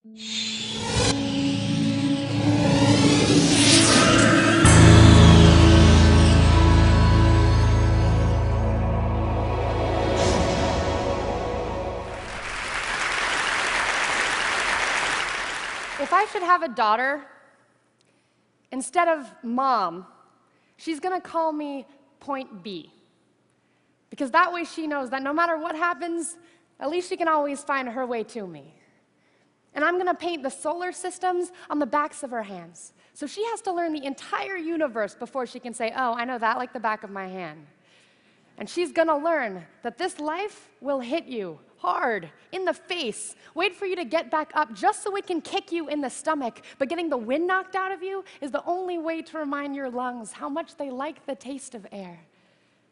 If I should have a daughter, instead of Mom, she's going to call me Point B. Because that way she knows that no matter what happens, at least she can always find her way to me. And I'm going to paint the solar systems on the backs of her hands. So she has to learn the entire universe before she can say, oh, I know that like the back of my hand. And she's going to learn that this life will hit you hard, in the face, wait for you to get back up just so it can kick you in the stomach. But getting the wind knocked out of you is the only way to remind your lungs how much they like the taste of air.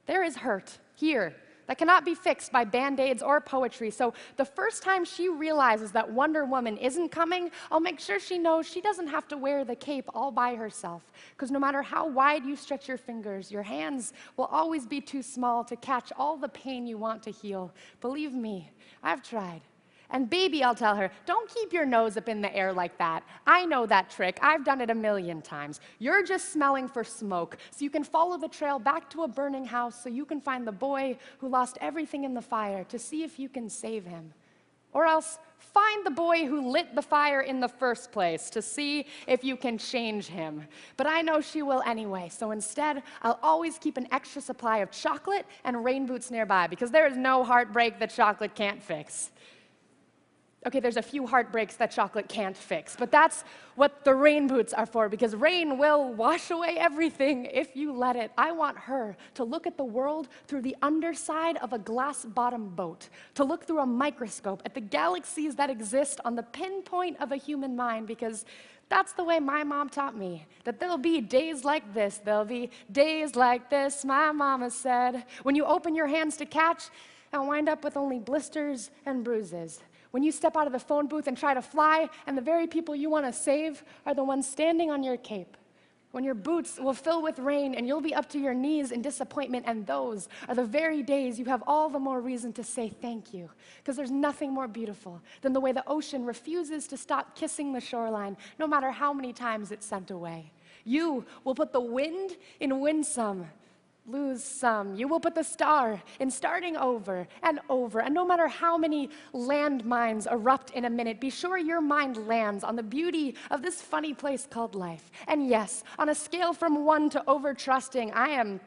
There is hurt here that cannot be fixed by Band-Aids or poetry. So the first time she realizes that Wonder Woman isn't coming, I'll make sure she knows she doesn't have to wear the cape all by herself. Because no matter how wide you stretch your fingers, your hands will always be too small to catch all the pain you want to heal. Believe me, I've tried. And baby, I'll tell her, don't keep your nose up in the air like that. I know that trick. I've done it a million times. You're just smelling for smoke, so you can follow the trail back to a burning house so you can find the boy who lost everything in the fire to see if you can save him. Or else, find the boy who lit the fire in the first place to see if you can change him. But I know she will anyway, so instead, I'll always keep an extra supply of chocolate and rain boots nearby, because there is no heartbreak that chocolate can't fix. Okay, there's a few heartbreaks that chocolate can't fix, but that's what the rain boots are for, because rain will wash away everything if you let it. I want her to look at the world through the underside of a glass-bottom boat, to look through a microscope at the galaxies that exist on the pinpoint of a human mind, because that's the way my mom taught me, that there'll be days like this, there'll be days like this, my mama said, when you open your hands to catch and wind up with only blisters and bruises. When you step out of the phone booth and try to fly, and the very people you want to save are the ones standing on your cape. When your boots will fill with rain and you'll be up to your knees in disappointment, and those are the very days you have all the more reason to say thank you. Because there's nothing more beautiful than the way the ocean refuses to stop kissing the shoreline, no matter how many times it's sent away. You will put the wind in win some, lose some. You will put the star in starting over, and no matter how many landmines erupt in a minute, be sure your mind lands on the beauty of this funny place called life. And yes, on a scale from 1 to over-trusting, I am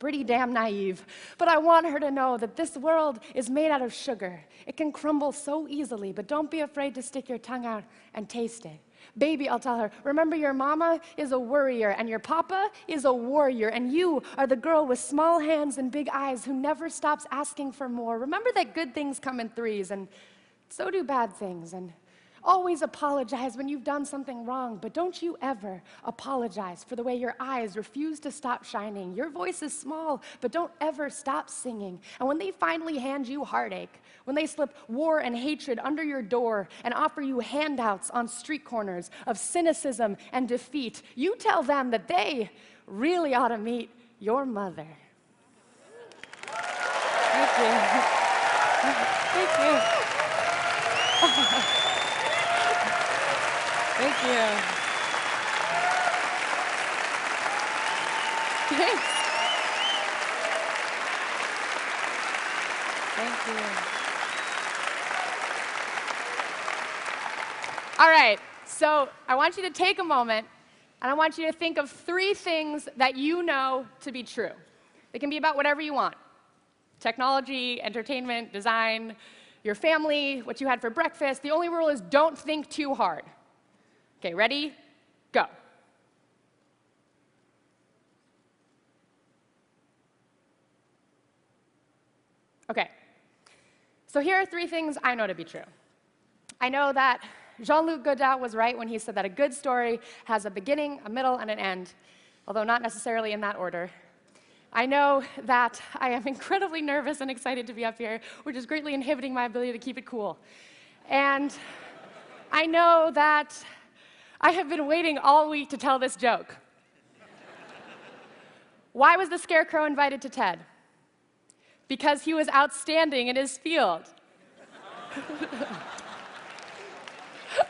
pretty damn naive, but I want her to know that this world is made out of sugar. It can crumble so easily, but don't be afraid to stick your tongue out and taste it. Baby, I'll tell her, remember your mama is a worrier, and your papa is a warrior, and you are the girl with small hands and big eyes who never stops asking for more. Remember that good things come in threes, and so do bad things, and always apologize when you've done something wrong, but don't you ever apologize for the way your eyes refuse to stop shining. Your voice is small, but don't ever stop singing. And when they finally hand you heartache, when they slip war and hatred under your door and offer you handouts on street corners of cynicism and defeat, you tell them that they really ought to meet your mother. Thank you. Thank you. Thank you. Thanks. Thank you. All right, so I want you to take a moment, and I want you to think of 3 things that you know to be true. They can be about whatever you want: technology, entertainment, design, your family, what you had for breakfast. The only rule is don't think too hard. Okay, ready? Go. Okay, so here are 3 things I know to be true. I know that Jean-Luc Godard was right when he said that a good story has a beginning, a middle, and an end, although not necessarily in that order. I know that I am incredibly nervous and excited to be up here, which is greatly inhibiting my ability to keep it cool. And I know that I have been waiting all week to tell this joke. Why was the Scarecrow invited to TED? Because he was outstanding in his field.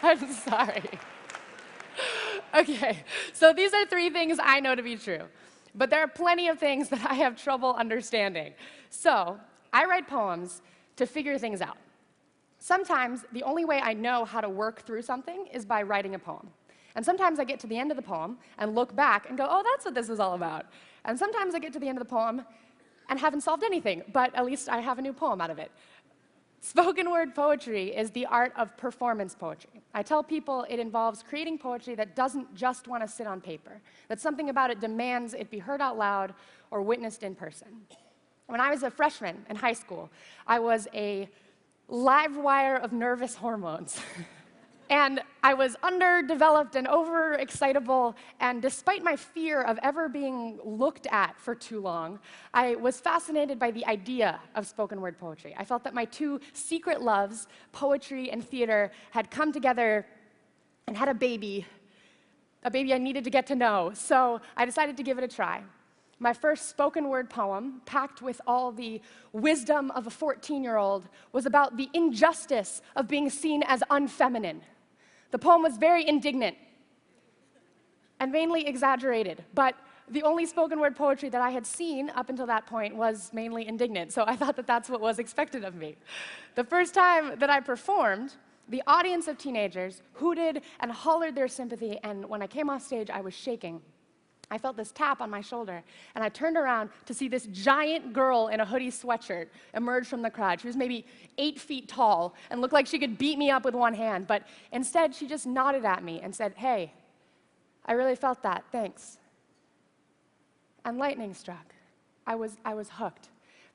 I'm sorry. Okay, so these are 3 things I know to be true. But there are plenty of things that I have trouble understanding. So I write poems to figure things out. Sometimes the only way I know how to work through something is by writing a poem. And sometimes I get to the end of the poem and look back and go, oh, that's what this is all about. And sometimes I get to the end of the poem and haven't solved anything, but at least I have a new poem out of it. Spoken word poetry is the art of performance poetry. I tell people it involves creating poetry that doesn't just want to sit on paper, that something about it demands it be heard out loud or witnessed in person. When I was a freshman in high school, I was a live wire of nervous hormones. And I was underdeveloped and overexcitable, and despite my fear of ever being looked at for too long, I was fascinated by the idea of spoken word poetry. I felt that my 2 secret loves, poetry and theater, had come together and had a baby I needed to get to know. So I decided to give it a try. My first spoken word poem, packed with all the wisdom of a 14-year-old, was about the injustice of being seen as unfeminine. The poem was very indignant and mainly exaggerated, but the only spoken word poetry that I had seen up until that point was mainly indignant, so I thought that that's what was expected of me. The first time that I performed, the audience of teenagers hooted and hollered their sympathy, and when I came off stage, I was shaking. I felt this tap on my shoulder, and I turned around to see this giant girl in a hoodie sweatshirt emerge from the crowd. She was maybe 8 feet tall and looked like she could beat me up with one hand, but instead she just nodded at me and said, "Hey, I really felt that, thanks." And lightning struck. I was hooked.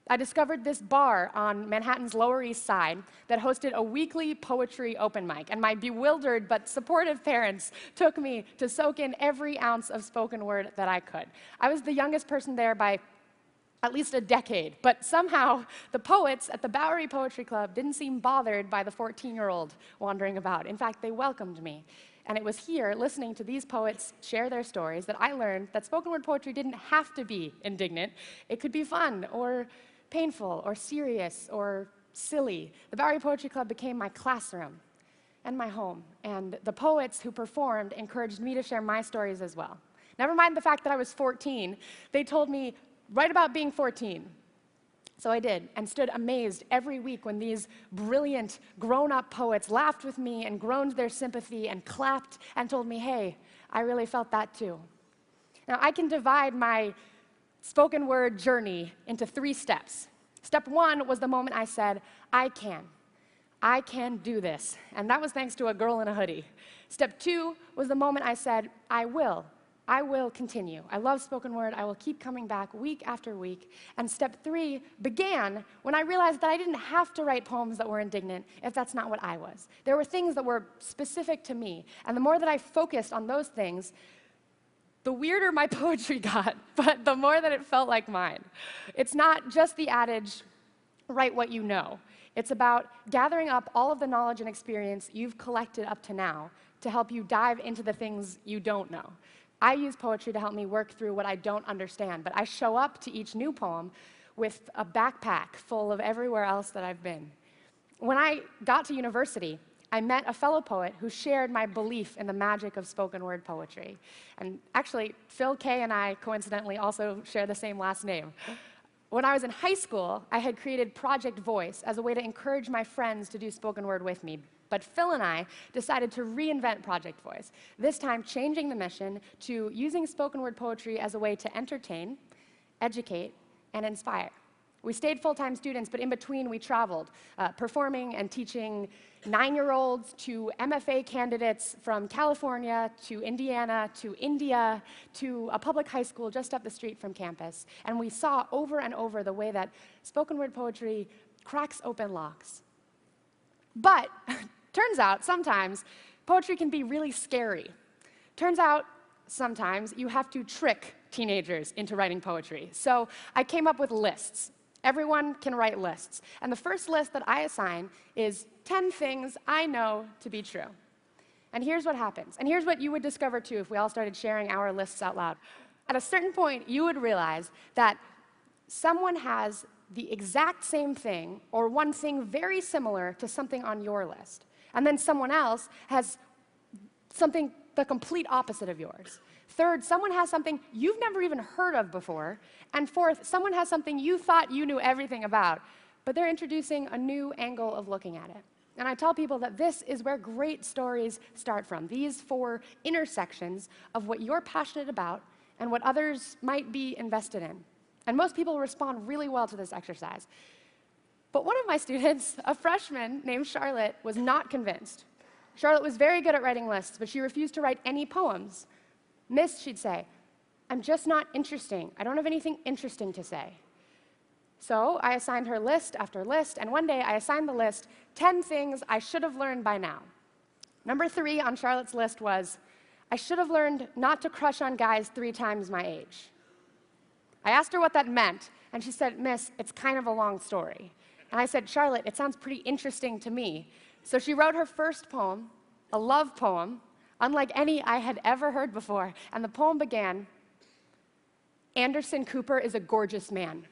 I discovered this bar on Manhattan's Lower East Side that hosted a weekly poetry open mic, and my bewildered but supportive parents took me to soak in every ounce of spoken word that I could. I was the youngest person there by at least a decade, but somehow the poets at the Bowery Poetry Club didn't seem bothered by the 14-year-old wandering about. In fact, they welcomed me. And it was here, listening to these poets share their stories, that I learned that spoken word poetry didn't have to be indignant. It could be fun or painful or serious or silly. The Bowery Poetry Club became my classroom and my home, and the poets who performed encouraged me to share my stories as well. Never mind the fact that I was 14, they told me, write about being 14. So I did, and stood amazed every week when these brilliant, grown-up poets laughed with me and groaned their sympathy and clapped and told me, hey, I really felt that too. Now, I can divide my spoken word journey into 3 steps. Step 1 was the moment I said, I can do this. And that was thanks to a girl in a hoodie. Step 2 was the moment I said, I will continue. I love spoken word. I will keep coming back week after week. And step 3 began when I realized that I didn't have to write poems that were indignant if that's not what I was. There were things that were specific to me. And the more that I focused on those things, the weirder my poetry got, but the more that it felt like mine. It's not just the adage, write what you know. It's about gathering up all of the knowledge and experience you've collected up to now to help you dive into the things you don't know. I use poetry to help me work through what I don't understand, but I show up to each new poem with a backpack full of everywhere else that I've been. When I got to university, I met a fellow poet who shared my belief in the magic of spoken word poetry. And actually, Phil K. and I, coincidentally, also share the same last name. When I was in high school, I had created Project V.O.I.C.E as a way to encourage my friends to do spoken word with me. But Phil and I decided to reinvent Project V.O.I.C.E, this time changing the mission to using spoken word poetry as a way to entertain, educate, and inspire. We stayed full-time students, but in between we traveled, performing and teaching 9-year-olds to MFA candidates from California to Indiana to India to a public high school just up the street from campus. And we saw over and over the way that spoken word poetry cracks open locks. But turns out sometimes poetry can be really scary. Turns out sometimes you have to trick teenagers into writing poetry. So I came up with lists. Everyone can write lists. And the first list that I assign is 10 things I know to be true. And here's what happens. And here's what you would discover, too, if we all started sharing our lists out loud. At a certain point, you would realize that someone has the exact same thing or one thing very similar to something on your list. And then someone else has something the complete opposite of yours. Third, someone has something you've never even heard of before. And fourth, someone has something you thought you knew everything about, but they're introducing a new angle of looking at it. And I tell people that this is where great stories start from, these four intersections of what you're passionate about and what others might be invested in. And most people respond really well to this exercise. But one of my students, a freshman named Charlotte, was not convinced. Charlotte was very good at writing lists, but she refused to write any poems. Miss, she'd say, I'm just not interesting. I don't have anything interesting to say. So I assigned her list after list, and one day I assigned the list 10 things I should have learned by now. Number 3 on Charlotte's list was, I should have learned not to crush on guys 3 times my age. I asked her what that meant, and she said, Miss, it's kind of a long story. And I said, Charlotte, it sounds pretty interesting to me. So she wrote her first poem, a love poem, unlike any I had ever heard before. And the poem began, Anderson Cooper is a gorgeous man.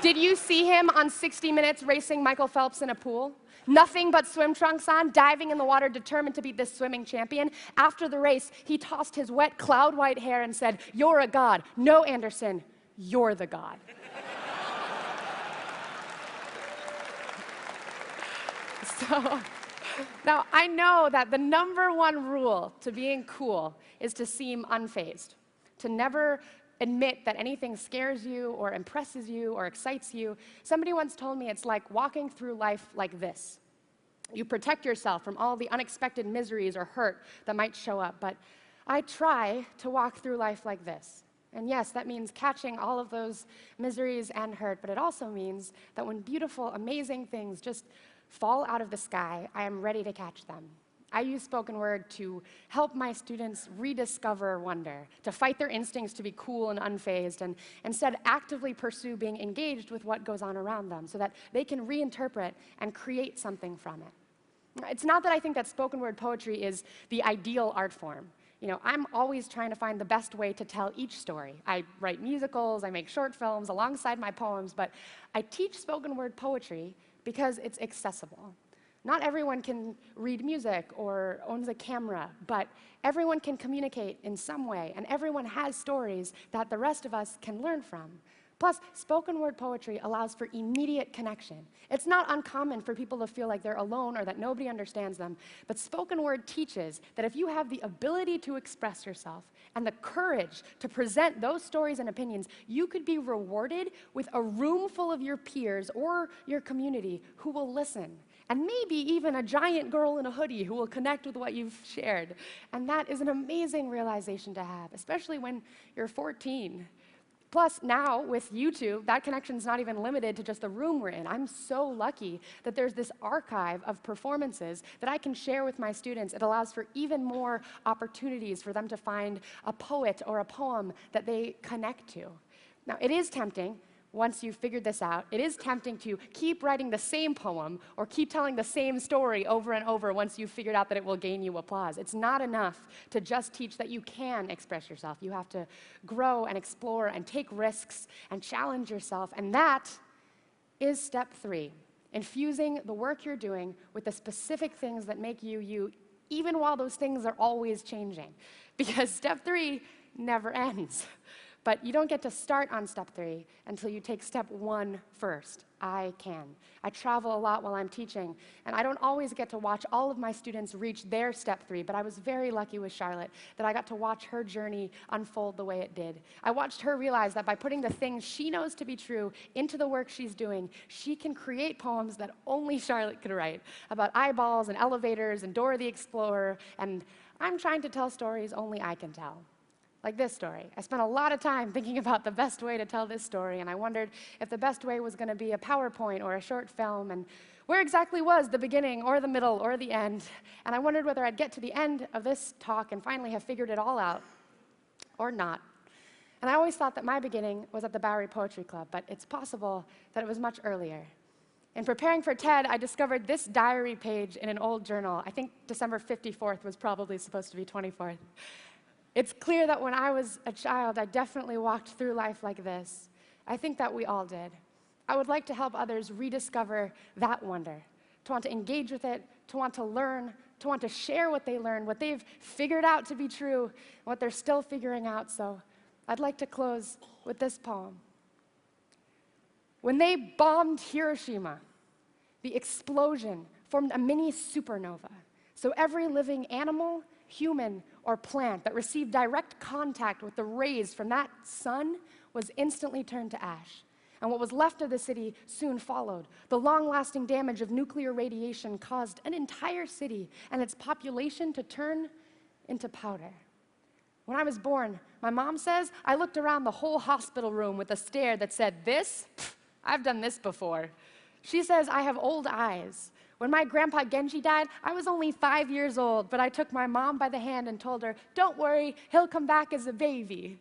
Did you see him on 60 Minutes racing Michael Phelps in a pool? Nothing but swim trunks on, diving in the water, determined to beat this swimming champion. After the race, he tossed his wet, cloud-white hair and said, you're a god. No, Anderson, you're the god. So, now, I know that the #1 rule to being cool is to seem unfazed, to never admit that anything scares you or impresses you or excites you. Somebody once told me it's like walking through life like this. You protect yourself from all the unexpected miseries or hurt that might show up, but I try to walk through life like this. And yes, that means catching all of those miseries and hurt, but it also means that when beautiful, amazing things just fall out of the sky, I am ready to catch them. I use spoken word to help my students rediscover wonder, to fight their instincts to be cool and unfazed, and instead actively pursue being engaged with what goes on around them so that they can reinterpret and create something from it. It's not that I think that spoken word poetry is the ideal art form. You know, I'm always trying to find the best way to tell each story. I write musicals, I make short films alongside my poems, but I teach spoken word poetry because it's accessible. Not everyone can read music or owns a camera, but everyone can communicate in some way, and everyone has stories that the rest of us can learn from. Plus, spoken word poetry allows for immediate connection. It's not uncommon for people to feel like they're alone or that nobody understands them, but spoken word teaches that if you have the ability to express yourself and the courage to present those stories and opinions, you could be rewarded with a room full of your peers or your community who will listen. And maybe even a giant girl in a hoodie who will connect with what you've shared. And that is an amazing realization to have, especially when you're 14. Plus, now, with YouTube, that connection's not even limited to just the room we're in. I'm so lucky that there's this archive of performances that I can share with my students. It allows for even more opportunities for them to find a poet or a poem that they connect to. Now, it is tempting, once you've figured this out, it is tempting to keep writing the same poem or keep telling the same story over and over once you've figured out that it will gain you applause. It's not enough to just teach that you can express yourself. You have to grow and explore and take risks and challenge yourself. And that is step 3, infusing the work you're doing with the specific things that make you you, even while those things are always changing. Because step 3 never ends. But you don't get to start on step 3 until you take step 1 first. I can. I travel a lot while I'm teaching, and I don't always get to watch all of my students reach their step 3, but I was very lucky with Charlotte that I got to watch her journey unfold the way it did. I watched her realize that by putting the things she knows to be true into the work she's doing, she can create poems that only Charlotte could write, about eyeballs and elevators and Dora the Explorer, and I'm trying to tell stories only I can tell. Like this story. I spent a lot of time thinking about the best way to tell this story, and I wondered if the best way was going to be a PowerPoint or a short film, and where exactly was the beginning or the middle or the end. And I wondered whether I'd get to the end of this talk and finally have figured it all out, or not. And I always thought that my beginning was at the Bowery Poetry Club, but it's possible that it was much earlier. In preparing for TED, I discovered this diary page in an old journal. I think December 54th was probably supposed to be 24th. It's clear that when I was a child, I definitely walked through life like this. I think that we all did. I would like to help others rediscover that wonder, to want to engage with it, to want to learn, to want to share what they learned, what they've figured out to be true, and what they're still figuring out. So I'd like to close with this poem. When they bombed Hiroshima, the explosion formed a mini supernova. So every living animal, human, or plant that received direct contact with the rays from that sun was instantly turned to ash. And what was left of the city soon followed. The long-lasting damage of nuclear radiation caused an entire city and its population to turn into powder. When I was born, my mom says, I looked around the whole hospital room with a stare that said, this? Pfft, I've done this before. She says I have old eyes. When my grandpa Genji died, I was only 5 years old, but I took my mom by the hand and told her, don't worry, he'll come back as a baby.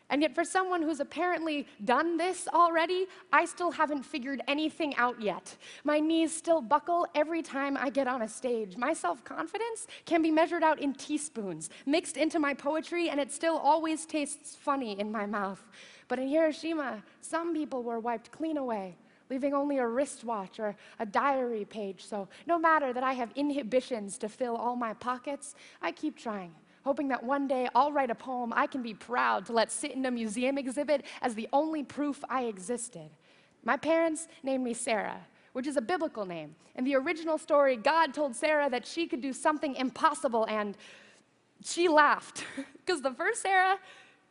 And yet for someone who's apparently done this already, I still haven't figured anything out yet. My knees still buckle every time I get on a stage. My self-confidence can be measured out in teaspoons, mixed into my poetry, and it still always tastes funny in my mouth. But in Hiroshima, some people were wiped clean away, leaving only a wristwatch or a diary page. So no matter that I have inhibitions to fill all my pockets, I keep trying, hoping that one day I'll write a poem I can be proud to let sit in a museum exhibit as the only proof I existed. My parents named me Sarah, which is a biblical name. In the original story, God told Sarah that she could do something impossible, and she laughed. Because the first Sarah,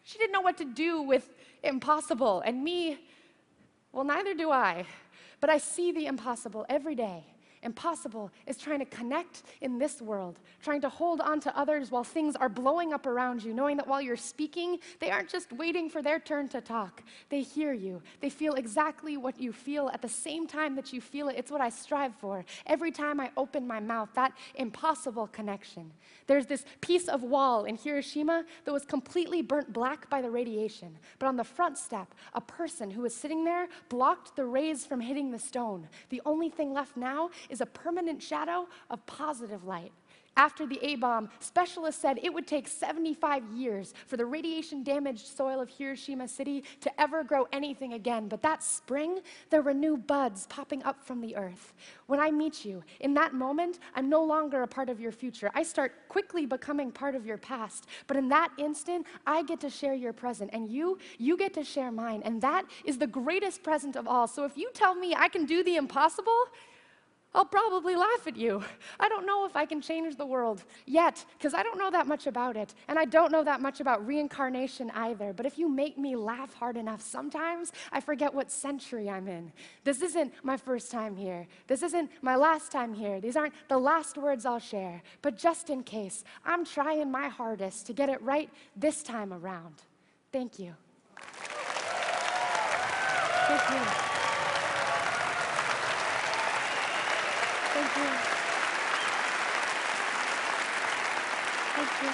she didn't know what to do with impossible, and me, well, neither do I. But I see the impossible every day. Impossible is trying to connect in this world, trying to hold on to others while things are blowing up around you, knowing that while you're speaking, they aren't just waiting for their turn to talk. They hear you. They feel exactly what you feel at the same time that you feel it. It's what I strive for. Every time I open my mouth, that impossible connection. There's this piece of wall in Hiroshima that was completely burnt black by the radiation. But on the front step, a person who was sitting there blocked the rays from hitting the stone. The only thing left now is a permanent shadow of positive light. After the A-bomb, specialists said it would take 75 years for the radiation-damaged soil of Hiroshima City to ever grow anything again. But that spring, there were new buds popping up from the earth. When I meet you, in that moment, I'm no longer a part of your future. I start quickly becoming part of your past. But in that instant, I get to share your present, and you get to share mine. And that is the greatest present of all. So if you tell me I can do the impossible, I'll probably laugh at you. I don't know if I can change the world yet, because I don't know that much about it, and I don't know that much about reincarnation either. But if you make me laugh hard enough, sometimes I forget what century I'm in. This isn't my first time here. This isn't my last time here. These aren't the last words I'll share. But just in case, I'm trying my hardest to get it right this time around. Thank you. Thank you. Thank you. Thank you.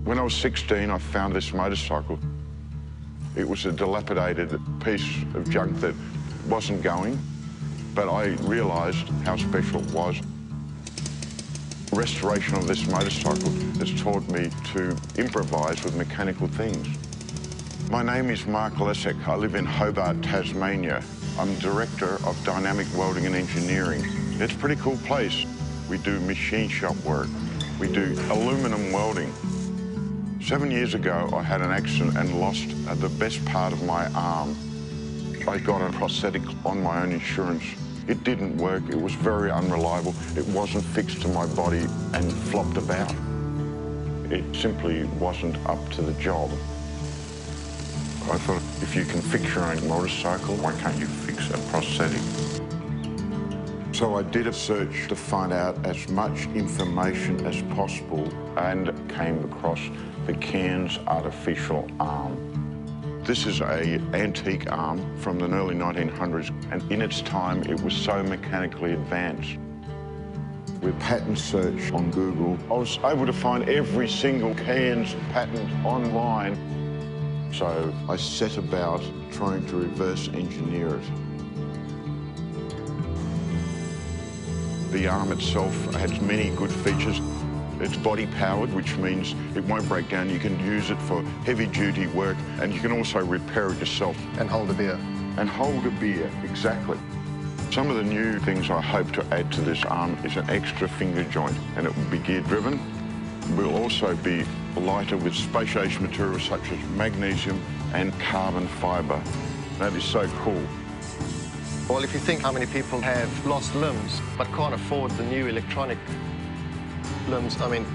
When I was 16, I found this motorcycle. It was a dilapidated piece of junk that wasn't going, but I realized how special it was. Restoration of this motorcycle has taught me to improvise with mechanical things. My name is Mark Lesek. I live in Hobart, Tasmania. I'm Director of Dynamic Welding and Engineering. It's a pretty cool place. We do machine shop work. We do aluminum welding. 7 years ago, I had an accident and lost the best part of my arm. I got a prosthetic on my own insurance. It didn't work. It was very unreliable. It wasn't fixed to my body and flopped about. It simply wasn't up to the job. I thought, if you can fix your own motorcycle, why can't you fix a prosthetic? So I did a search to find out as much information as possible and came across the Cairns artificial arm. This is an antique arm from the early 1900s, and in its time, it was so mechanically advanced. With patent search on Google, I was able to find every single Cairns patent online. So I set about trying to reverse engineer it. The arm itself has many good features. It's body-powered, which means it won't break down. You can use it for heavy-duty work, and you can also repair it yourself. And hold a beer. And hold a beer, exactly. Some of the new things I hope to add to this arm is an extra finger joint, and it will be gear-driven. We'll also be lighter with spacious materials such as magnesium and carbon fibre. That is so cool. Well, if you think how many people have lost limbs but can't afford the new electronic limbs, I mean,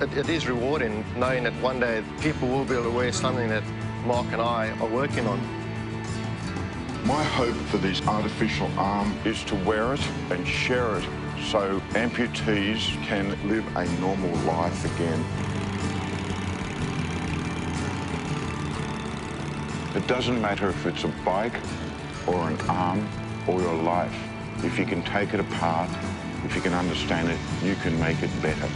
it is rewarding knowing that one day people will be able to wear something that Mark and I are working on. My hope for this artificial arm is to wear it and share it so amputees can live a normal life again. It doesn't matter if it's a bike or an arm or your life. If you can take it apart, if you can understand it, you can make it better.